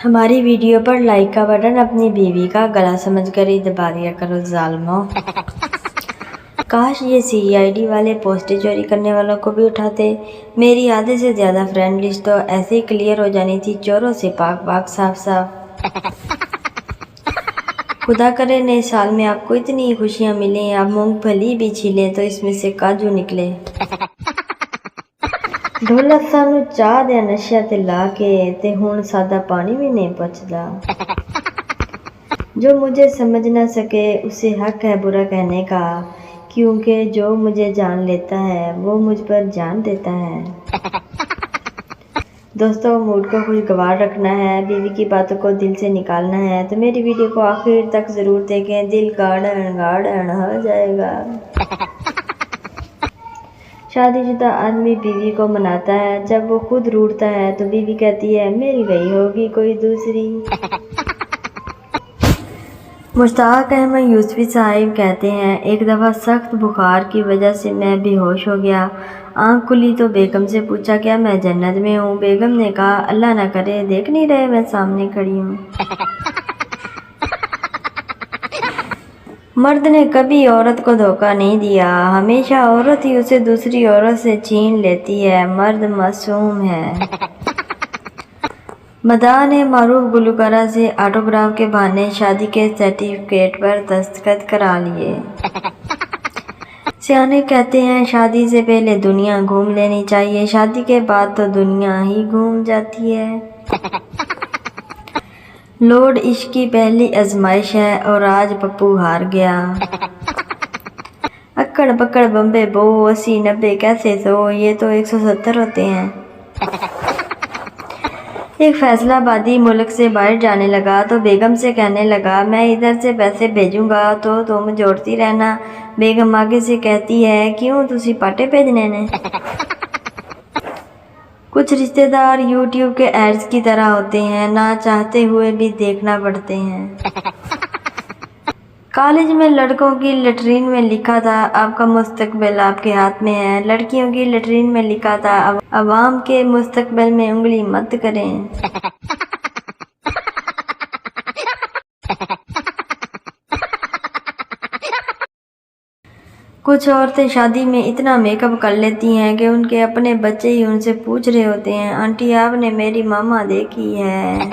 हमारी वीडियो पर लाइक का बटन अपनी बीवी का गला समझकर ही दबा दिया करो ज़ालिमों। काश ये सीआईडी वाले पोस्टें चोरी करने वालों को भी उठाते। मेरी आधे से ज़्यादा फ्रेंड लिस्ट तो ऐसे ही क्लियर हो जानी थी, चोरों से पाक पाक साफ साफ। खुदा करे नए साल में आपको इतनी खुशियाँ मिलें, आप मूंगफली भी छीलें तो इसमें से काजू निकले। ढोला सानू चाह दे नशा ते ला के ते हुण सादा पानी भी नहीं पचदा। जो मुझे समझ ना सके उसे हक है बुरा कहने का, क्योंकि जो मुझे जान लेता है वो मुझ पर जान देता है। दोस्तों, मूड को खुशगवार रखना है, बीवी की बातों को दिल से निकालना है तो मेरी वीडियो को आखिर तक ज़रूर देखें, दिल गार्डन गार्डन हो जाएगा। शादीशुदा आदमी बीवी को मनाता है, जब वो खुद रूठता है तो बीवी कहती है मिल गई होगी कोई दूसरी। मुश्ताक अहमद यूसुफी साहिब कहते हैं, एक दफ़ा सख्त बुखार की वजह से मैं बेहोश हो गया। आँख खुली तो बेगम से पूछा क्या मैं जन्नत में हूँ। बेगम ने कहा अल्लाह ना करे, देख नहीं रहे मैं सामने खड़ी हूँ। मर्द ने कभी औरत को धोखा नहीं दिया, हमेशा औरत ही उसे दूसरी औरत से छीन लेती है। मर्द मासूम है। मदाह ने मारूफ गुलकारा से ऑटोग्राफ के बहाने शादी के सर्टिफिकेट पर दस्तखत करा लिए। सियाने कहते हैं शादी से पहले दुनिया घूम लेनी चाहिए, शादी के बाद तो दुनिया ही घूम जाती है। लॉर्ड इश्क की पहली आजमाइश है और आज पप्पू हार गया। अक्कड़ पकड़ बम्बे बो 80-90 कैसे सो, ये तो 170 होते हैं। एक फैसलाबादी मुल्क से बाहर जाने लगा तो बेगम से कहने लगा मैं इधर से पैसे भेजूंगा तो तुम जोड़ती रहना। बेगम आगे से कहती है क्यों तुसी पाटे भेजने ने। कुछ रिश्तेदार यूट्यूब के एड्स की तरह होते हैं, ना चाहते हुए भी देखना पड़ते हैं। कॉलेज में लड़कों की लेटरिन में लिखा था आपका मुस्तकबिल आपके हाथ में है, लड़कियों की लेटरिन में लिखा था अवाम के मुस्तकबिल में उंगली मत करें। कुछ औरतें शादी में इतना मेकअप कर लेती हैं कि उनके अपने बच्चे ही उनसे पूछ रहे होते हैं आंटी आपने मेरी मामा देखी है।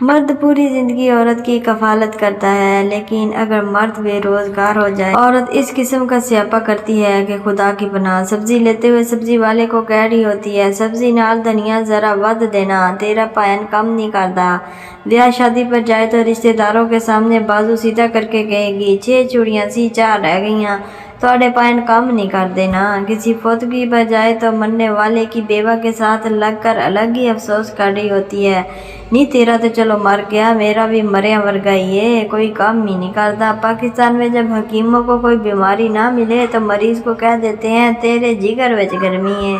मर्द पूरी जिंदगी औरत की कफालत करता है, लेकिन अगर मर्द बेरोजगार हो जाए औरत इस किस्म का स्यापा करती है कि खुदा की पनाह। सब्जी लेते हुए सब्जी वाले को कह रही होती है सब्जी नाल धनिया जरा वध देना, तेरा पायन कम नहीं करता। ब्याह शादी पर जाए तो रिश्तेदारों के सामने बाजू सीधा करके कहेगी 6 चूड़ियाँ सी 4 रह गईयाँ, थोड़े पायन कम नहीं कर देना। किसी फौतगी पर जाए तो मरने वाले की बेवा के साथ लगकर अलग ही अफसोस कर रही होती है नहीं तेरा तो चलो मर गया, मेरा भी मरिया वर्गा ही है, कोई काम ही नहीं करता। पाकिस्तान में जब हकीमों को कोई बीमारी ना मिले तो मरीज को कह देते हैं तेरे जिगर विच गर्मी है।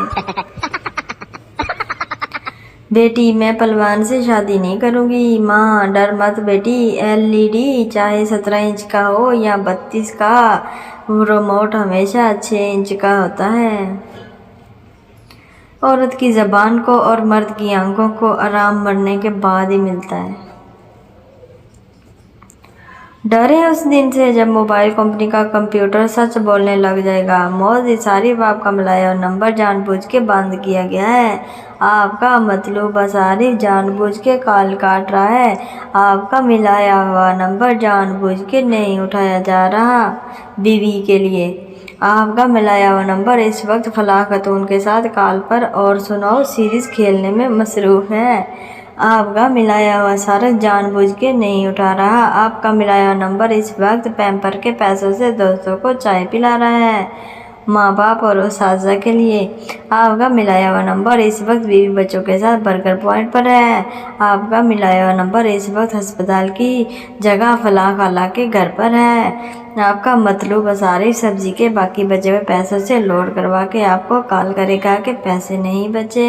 बेटी मैं पहलवान से शादी नहीं करूँगी। माँ डर मत बेटी, एलईडी चाहे 17 इंच का हो या 32 का, रिमोट हमेशा 6 इंच का होता है। औरत की ज़बान को और मर्द की आंखों को आराम मरने के बाद ही मिलता है। डरे उस दिन से जब मोबाइल कंपनी का कंप्यूटर सच बोलने लग जाएगा। मौज सारी बाप का मिलाया और नंबर जानबूझ के बंद किया गया है। आपका मतलब आसारी जानबूझ के कॉल काट रहा है, आपका मिलाया हुआ नंबर जानबूझ के नहीं उठाया जा रहा। बीवी के लिए आपका मिलाया हुआ नंबर इस वक्त फलाह खातून के साथ कॉल पर और सुनाओ सीरीज खेलने में मसरूफ़ है। आपका मिलाया हुआ सारक जानबूझ के नहीं उठा रहा। आपका मिलाया हुआ नंबर इस वक्त पैम्पर के पैसों से दोस्तों को चाय पिला रहा है, माँ बाप और उस्ताज़ा के लिए। आपका मिलाया हुआ नंबर इस वक्त बीवी बच्चों के साथ बर्गर पॉइंट पर है। आपका मिलाया हुआ नंबर इस वक्त अस्पताल की जगह फलाह खाला के घर पर है। आपका मतलब सारी सब्जी के बाकी बचे हुए पैसों से लोड करवा के आपको कॉल करेगा कि पैसे नहीं बचे।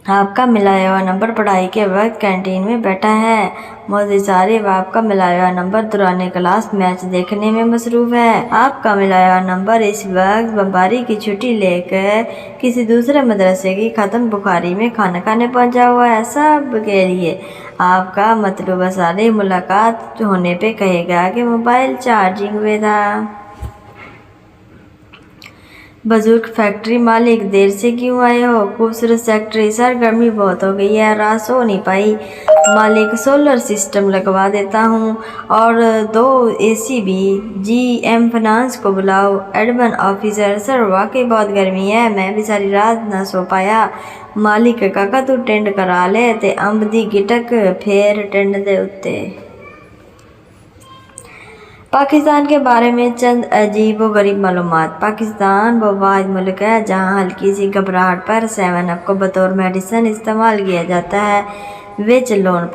आपका मिलाया हुआ नंबर पढ़ाई के वक्त कैंटीन में बैठा है। मौलवी सारिब आपका मिलाया हुआ नंबर दौरान क्लास मैच देखने में मसरूफ़ है। आपका मिलाया हुआ नंबर इस वक्त बमबारी की छुट्टी लेकर किसी दूसरे मदरसे की ख़त्म बुखारी में खाना खाने पहुंचा हुआ है। सब के लिए आपका मतलूबा सारिब मुलाकात होने पे कहेगा कि मोबाइल चार्जिंग में था। बुजुर्ग फैक्ट्री मालिक, देर से क्यों आए हो? खूबसूरत सेक्रेटरी, सर गर्मी बहुत हो गई है, रात सो नहीं पाई। मालिक, सोलर सिस्टम लगवा देता हूँ और 2 AC भी। GM फाइनेंस को बुलाओ। एडमिन ऑफिसर, सर वाकई बहुत गर्मी है, मैं भी सारी रात ना सो पाया। मालिक, काका तू टेंड करा ले ते अंब दी गिटक फेर टेंड दे उत्ते। पाकिस्तान के बारे में चंद अजीब व गरीब मालूमात। पाकिस्तान वो वाहिद मुल्क है जहाँ हल्की सी घबराहट पर 7 अप को बतौर मेडिसिन इस्तेमाल किया जाता है। विच लून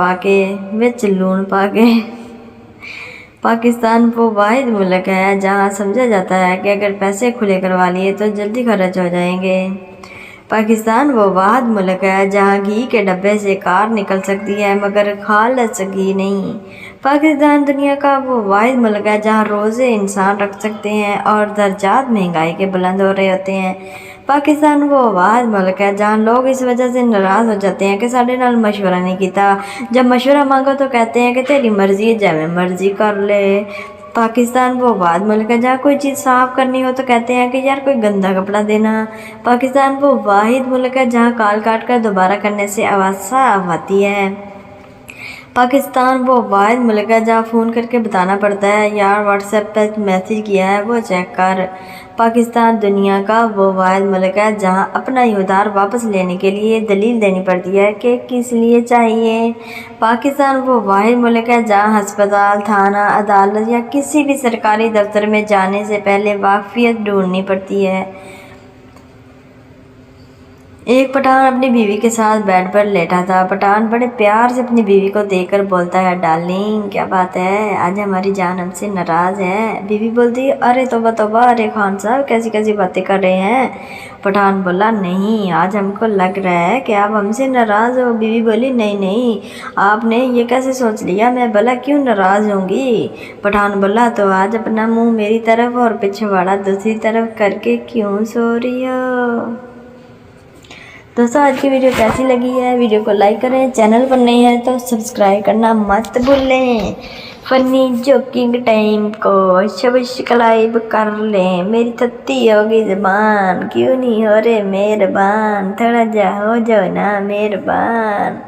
पाके। पाकिस्तान वो वाहिद मुल्क है जहाँ समझा जाता है कि अगर पैसे खुले करवा लिए तो जल्दी खर्च हो जाएंगे। पाकिस्तान वो वाहिद मुल्क है जहाँ घी के डब्बे से कार निकल सकती है मगर खालिस घी नहीं। पाकिस्तान दुनिया का वो वाहिद मुल्क है जहाँ रोज़े इंसान रख सकते हैं और दर्जात महंगाई के बुलंद हो रहे होते हैं। पाकिस्तान वो वाहिद मुल्क है जहाँ लोग इस वजह से नाराज़ हो जाते हैं कि साढ़े नाल मशवरा नहीं किया। जब मशवरा मांगो तो कहते हैं कि तेरी मर्जी है, जैसे मर्जी कर ले। पाकिस्तान वो वाहिद मुल्क है जहाँ कोई चीज़ साफ़ करनी हो तो कहते हैं कि यार कोई गंदा कपड़ा देना। पाकिस्तान वो वाहिद मुल्क है जहाँ कॉल काट कर दोबारा करने से आवाज़ साफ आती है। पाकिस्तान वो वाहिद मुल्क है जहाँ फ़ोन करके बताना पड़ता है यार व्हाट्सएप पर मैसेज किया है वो चेक कर। पाकिस्तान दुनिया का वो वाहिद मुल्क है जहाँ अपना ही उधार वापस लेने के लिए दलील देनी पड़ती है कि किस लिए चाहिए। पाकिस्तान वो वाहिद मुल्क है जहाँ अस्पताल, थाना, अदालत या किसी भी सरकारी दफ्तर में जाने से पहले वाकफियत ढूंढनी पड़ती है। एक पठान अपनी बीवी के साथ बेड पर लेटा था। पठान बड़े प्यार से अपनी बीवी को देखकर बोलता है, डार्लिंग क्या बात है, आज हमारी जान हमसे नाराज़ है। बीवी बोलती है, अरे तौबा तौबा, अरे खान साहब कैसी कैसी बातें कर रहे हैं। पठान बोला, नहीं आज हमको लग रहा है कि आप हमसे नाराज़ हो। बीवी बोली, नहीं नहीं, आपने ये कैसे सोच लिया, मैं भला क्यों नाराज़ होंगी। पठान बोला, तो आज अपना मुँह मेरी तरफ और पिछवाड़ा दूसरी तरफ करके क्यों सो रही हो। दोस्तों आज की वीडियो कैसी लगी है, वीडियो को लाइक करें, चैनल पर नए हैं तो सब्सक्राइब करना मत भूलें। फनी जोकिंग टाइम को सब्सक्राइब कर लें। मेरी तत्ती होगी ज़बान, क्यों नहीं हो रहे मेहरबान, थोड़ा जा हो जाओ ना मेहरबान।